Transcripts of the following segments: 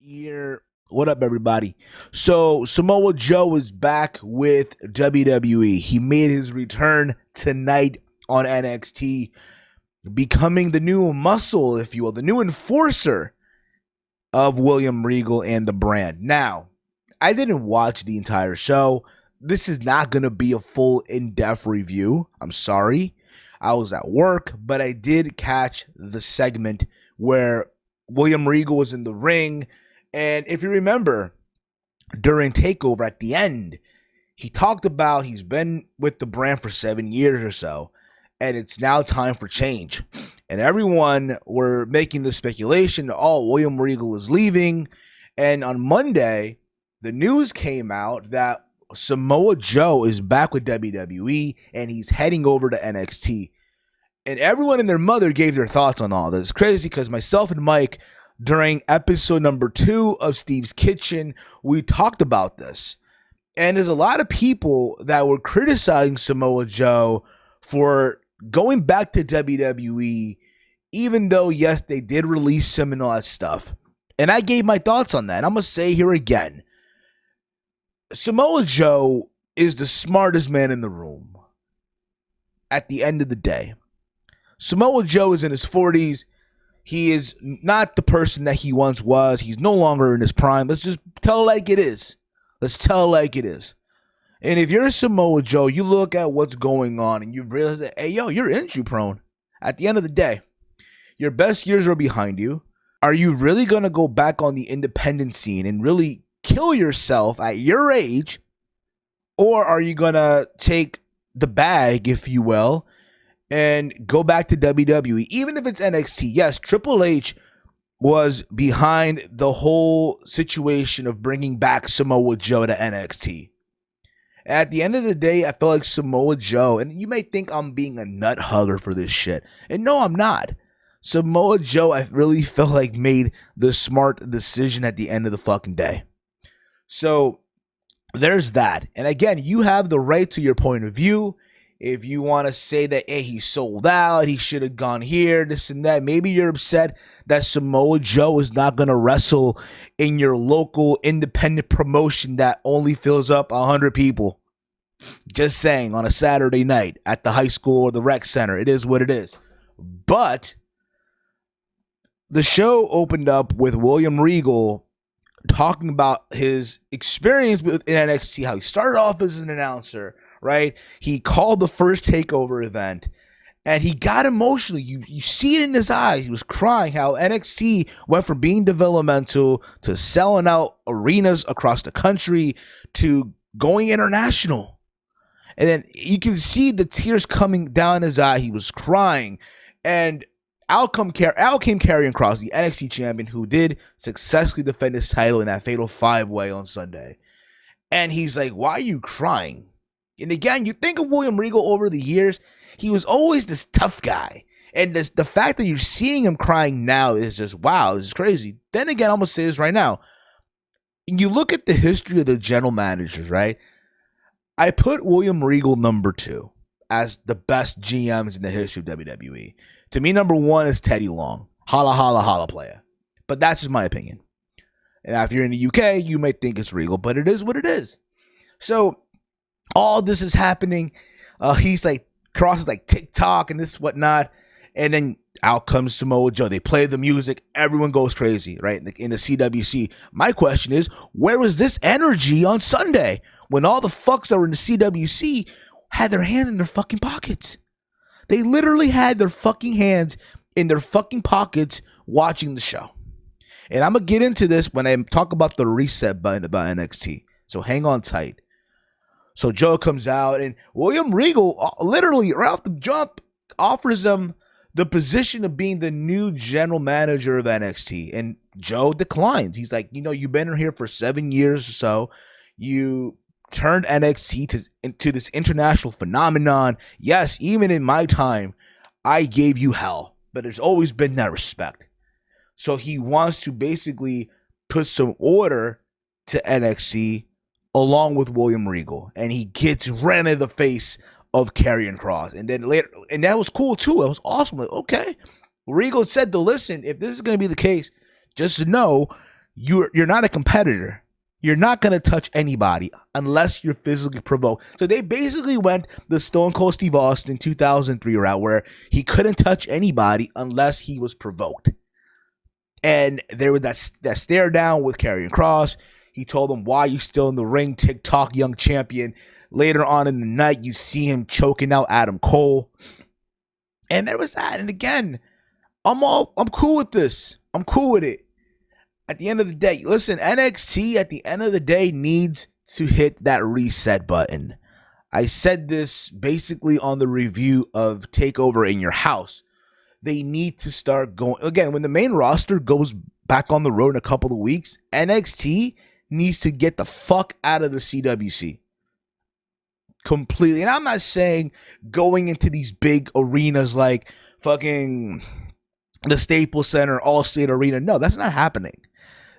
Here, what up, everybody? So Samoa Joe is back with WWE. He made his return tonight on NXT, becoming the new muscle, if you will, the new enforcer of William Regal and the brand. Now, I didn't watch the entire show. This is not going to be a full in-depth review. I'm sorry. I was at work, but I did catch the segment where William Regal was in the ring. And if you remember, during TakeOver at the end, he talked about he's been with the brand for 7 years or so, and it's now time for change. And everyone were making the speculation, oh, William Regal is leaving. And on Monday, the news came out that Samoa Joe is back with WWE, and he's heading over to NXT. And everyone and their mother gave their thoughts on all this. It's crazy because myself and Mike, during episode number 2 of Steve's Kitchen, we talked about this. And there's a lot of people that were criticizing Samoa Joe for going back to WWE, even though, yes, they did release him and all that stuff. And I gave my thoughts on that. I'm going to say here again, Samoa Joe is the smartest man in the room at the end of the day. Samoa Joe is in his 40s. He is not the person that he once was. He's no longer in his prime. Let's just tell it like it is. Let's tell it like it is. And if you're Samoa Joe, you look at what's going on and you realize that, hey, yo, you're injury prone. At the end of the day, your best years are behind you. Are you really going to go back on the independent scene and really kill yourself at your age? Or are you going to take the bag, if you will, and go back to WWE, even if it's NXT? Yes, Triple H was behind the whole situation of bringing back Samoa Joe to NXT. At the end of the day, I feel like Samoa Joe, and you may think I'm being a nut hugger for this shit, and no, I'm not. Samoa Joe, I really felt like made the smart decision at the end of the fucking day. So there's that. And again, you have the right to your point of view. If you want to say that, hey, he sold out, he should have gone here, this and that. Maybe you're upset that Samoa Joe is not going to wrestle in your local independent promotion that only fills up 100 people. Just saying, on a Saturday night at the high school or the rec center. It is what it is. But the show opened up with William Regal talking about his experience in NXT, how he started off as an announcer, right? He called the first TakeOver event, and he got emotional. You see it in his eyes. He was crying how NXT went from being developmental to selling out arenas across the country to going international. And then you can see the tears coming down his eye. He was crying. And out came Karrion Kross, the NXT champion, who did successfully defend his title in that fatal 5-way on Sunday. And he's like, why are you crying? And again, you think of William Regal over the years, he was always this tough guy. And the fact that you're seeing him crying now is just, wow, this is crazy. Then again, I'm going to say this right now. You look at the history of the general managers, right? I put William Regal number 2 as the best GMs in the history of WWE. To me, number 1 is Teddy Long. Holla, holla, holla player. But that's just my opinion. And if you're in the UK, you may think it's Regal, but it is what it is. So all this is happening. He's like, Kross is like TikTok and this whatnot. And then out comes Samoa Joe. They play the music. Everyone goes crazy, right? In the CWC. My question is, where was this energy on Sunday when all the fucks that were in the CWC had their hands in their fucking pockets? They literally had their fucking hands in their fucking pockets watching the show. And I'm going to get into this when I talk about the reset button about NXT. So hang on tight. So Joe comes out, and William Regal literally right off the jump offers him the position of being the new general manager of NXT. And Joe declines. He's like, you've been here for 7 years or so. You turned NXT into this international phenomenon. Yes, even in my time, I gave you hell. But there's always been that respect. So he wants to basically put some order to NXT along with William Regal. And he gets right into the face of Karrion Kross. And then later, and that was cool too. It was awesome. Like, okay. Regal said to listen, if this is going to be the case, just to know you're not a competitor. You're not going to touch anybody unless you're physically provoked. So they basically went the Stone Cold Steve Austin 2003 route where he couldn't touch anybody unless he was provoked. And there was that stare down with Karrion Kross. He told him, why are you still in the ring, TikTok young champion? Later on in the night, you see him choking out Adam Cole. And there was that. And again, I'm cool with this. I'm cool with it. At the end of the day, listen, NXT at the end of the day needs to hit that reset button. I said this basically on the review of TakeOver in Your House. They need to start going, again, when the main roster goes back on the road in a couple of weeks, NXT needs to get the fuck out of the CWC. Completely. And I'm not saying going into these big arenas like fucking the Staples Center, Allstate Arena. No, that's not happening.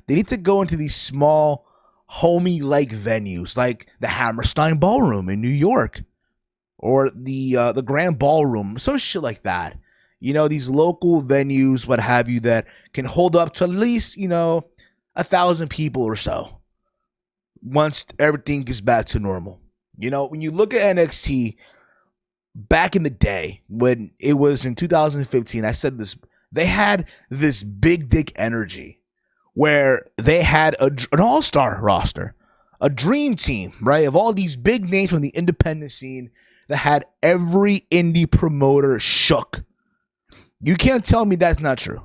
They need to go into these small, homey-like venues like the Hammerstein Ballroom in New York or the Grand Ballroom, some shit like that. You know, these local venues, what have you, that can hold up to at least, 1,000 people or so once everything gets back to normal. You know, when you look at NXT back in the day, when it was in 2015, I said this, they had this big dick energy where they had an all-star roster, a dream team, right, of all these big names from the independent scene that had every indie promoter shook. You can't tell me that's not true.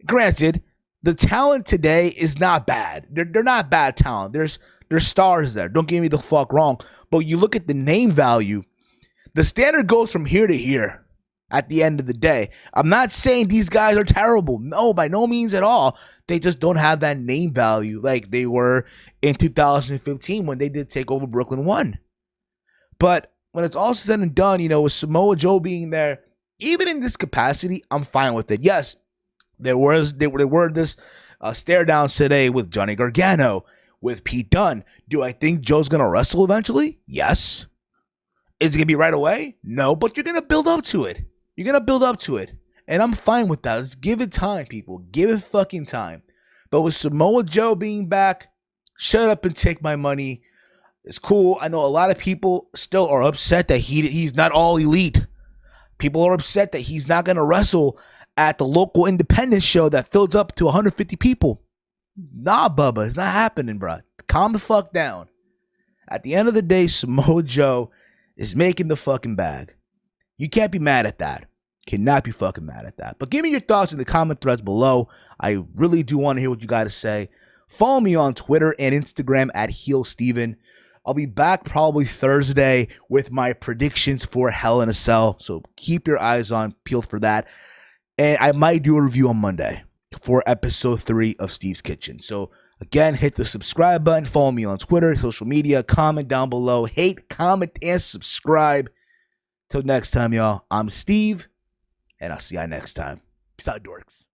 Granted, the talent today is not bad. They're not bad talent. There's stars there. Don't get me the fuck wrong. But you look at the name value, the standard goes from here to here at the end of the day. I'm not saying these guys are terrible. No, by no means at all. They just don't have that name value like they were in 2015 when they did take over Brooklyn 1. But when it's all said and done, with Samoa Joe being there, even in this capacity, I'm fine with it. Yes, there were this stare downs today with Johnny Gargano, with Pete Dunne. Do I think Joe's going to wrestle eventually? Yes. Is it going to be right away? No, but you're going to build up to it. You're going to build up to it. And I'm fine with that. Let's give it time, people. Give it fucking time. But with Samoa Joe being back, shut up and take my money. It's cool. I know a lot of people still are upset that he's not all elite. People are upset that he's not going to wrestle at the local independent show that fills up to 150 people. Nah, Bubba. It's not happening, bro. Calm the fuck down. At the end of the day, Samoa Joe is making the fucking bag. You can't be mad at that. Cannot be fucking mad at that. But give me your thoughts in the comment threads below. I really do want to hear what you got to say. Follow me on Twitter and Instagram at HeelSteven. I'll be back probably Thursday with my predictions for Hell in a Cell. So keep your eyes peeled for that. And I might do a review on Monday for episode 3 of Steve's Kitchen. So again, hit the subscribe button. Follow me on Twitter, social media. Comment down below. Hate, comment, and subscribe. Till next time, y'all. I'm Steve. And I'll see y'all next time. Peace out, dorks.